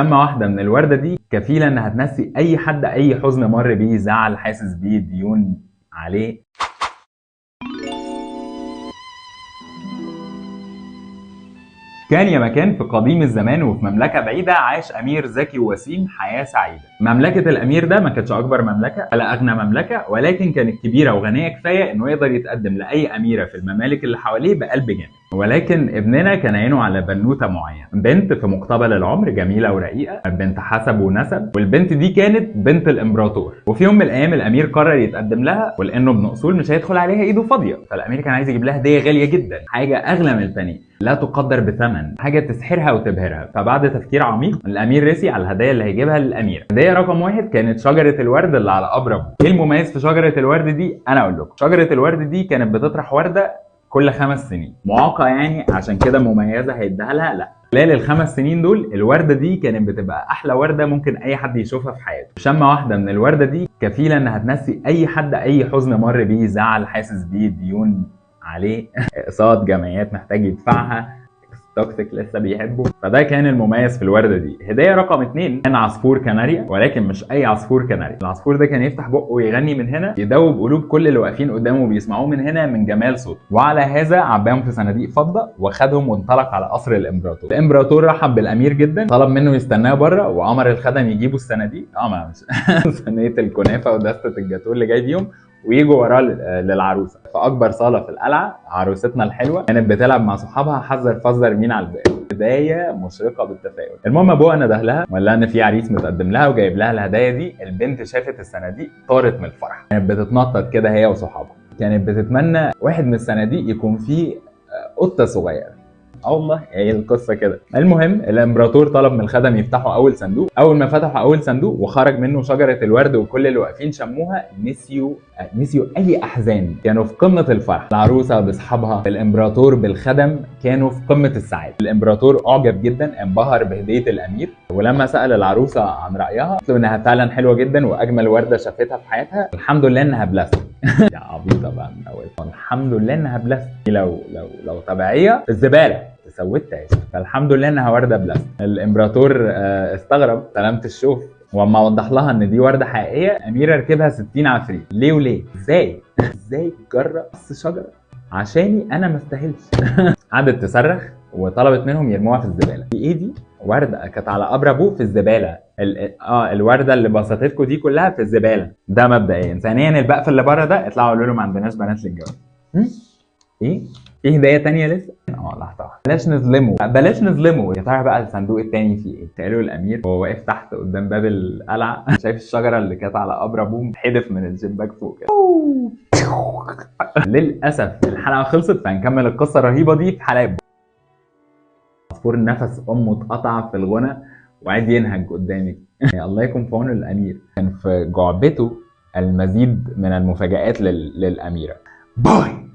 شمة واحدة من الوردة دي كفيلة انها تنسي اي حد اي حزن مر بيه، زعل حاسس بيه، ديون عليه. كان يا مكان في قديم الزمان وفي مملكة بعيدة عاش أمير ذكي ووسيم حياة سعيدة. مملكة الأمير ده ما كانتش أكبر مملكة ولا أغنى مملكة، ولكن كانت كبيرة وغنية كفاية إنه يقدر يتقدم لأي أميرة في الممالك اللي حواليه بقلب جامد. ولكن ابننا كان عينه على بنوتة معينة، بنت في مقتبل العمر جميلة ورقيقة، بنت حسب ونسب، والبنت دي كانت بنت الإمبراطور. وفي يوم من الأيام الأمير قرر يتقدم لها، ولأنه ابن أصول مش هيدخل عليها إيده فاضية، فالأمير كان عايز يجيب لها هدية غالية جدا، حاجة أغلى من البنين لا تقدر بثمن، حاجة تسحرها وتبهرها. فبعد تفكير عميق الأمير رسي على الهدايا اللي هيجيبها للأميرة. هدية رقم 1 كانت شجرة الورد اللي على قبر أبوه. إيه المميز في شجرة الورد دي؟ أنا أقول لكم. شجرة الورد دي كانت بتطرح وردة كل 5 سنين، معاقة يعني عشان كده مميزة هيديها لها؟ لا، خلال ال5 سنين دول الوردة دي كانت بتبقى أحلى وردة ممكن أي حد يشوفها في حياته. شمة واحدة من الوردة دي كفيلة إنها تنسي أي حد أي حزن مر بيه، زعل حاسس بيه، ديون عليه، اقساط جمعيات محتاج يدفعها، توكسيك لسه بيحبه. فده كان المميز في الورده دي. هديه رقم 2 كان عصفور كناريا، ولكن مش اي عصفور كناريا. العصفور ده كان يفتح بقه ويغني من هنا يدوب قلوب كل اللي واقفين قدامه وبيسمعوه من هنا من جمال صوته. وعلى هذا عباهم في صناديق فضه وخدهم وانطلق على قصر الامبراطور. الامبراطور رحب بالامير جدا، طلب منه يستناه بره وامر الخدم يجيبوا الصناديق، ما مش صينيه الكنافه ودسته الجاتوه اللي جاي بيهم، ويجوا وراه للعروسه. في اكبر صاله في القلعه عروستنا الحلوه كانت بتلعب مع صحابها حذر فذر مين على الباب. بدايه مشرقه بالتفاؤل. المهم ابوها نده لها وقال لها ان في عريس متقدم لها وجايب لها الهدايا دي. البنت شافت الصناديق طارت من الفرح، كانت بتتنطط كده هي وصحابها، كانت بتتمنى واحد من الصناديق يكون فيه قطه صغيره. والله هي القصه كده. المهم الامبراطور طلب من الخدم يفتحوا اول صندوق. اول ما فتحوا اول صندوق وخرج منه شجره الورد وكل اللي واقفين شموها نسيوا اي احزان، كانوا في قمه الفرح. العروسه باصحابها، الامبراطور بالخدم، كانوا في قمه السعاده. الامبراطور اعجب جدا، انبهر بهديه الامير، ولما سال العروسه عن رايها قالت له انها فعلا حلوه جدا واجمل ورده شافتها في حياتها. الحمد لله انها بلاستيك. يا عبيطه بقى من اول. الحمد لله انها بلاستيك، لو طبيعيه في الزباله سويت عيش، فالحمد لله انها ورده بلاستيك. الامبراطور استغرب سلامه الشوف، واما وضح لها ان دي ورده حقيقيه اميره ركبها 60 عفريت. ليه وليه؟ ازاي تجرأ بس شجره عشاني انا ما استاهلش؟ قعدت تصرخ وطلبت منهم يرموها في الزباله. ايه دي؟ ورده كانت على قبر ابوه في الزباله. الورده اللي بسطتكم دي كلها في الزباله. ده مبدئيا. ثانيا البقف اللي بره ده اطلعوا قولوا له ما عندناش بنات للجواز. ايه هدايا تانية لسه؟ لحظة واحدة. بلاش نظلمه. يا ترى بقى الصندوق التاني فيه ايه؟ سألوا الامير وهو واقف تحت قدام باب القلعة شايف الشجرة اللي كانت على قبر ابوه متحدف من الشباك فوق كده. للأسف الحلقة خلصت، فهنكمل القصة الرهيبة دي في حلقة. عصفور نفس امه اتقطع في الغنى وقعد ينهج قدامك. الله يكون في عون الامير. كان في جعبته المزيد من المفاجآت للاميرة. باي.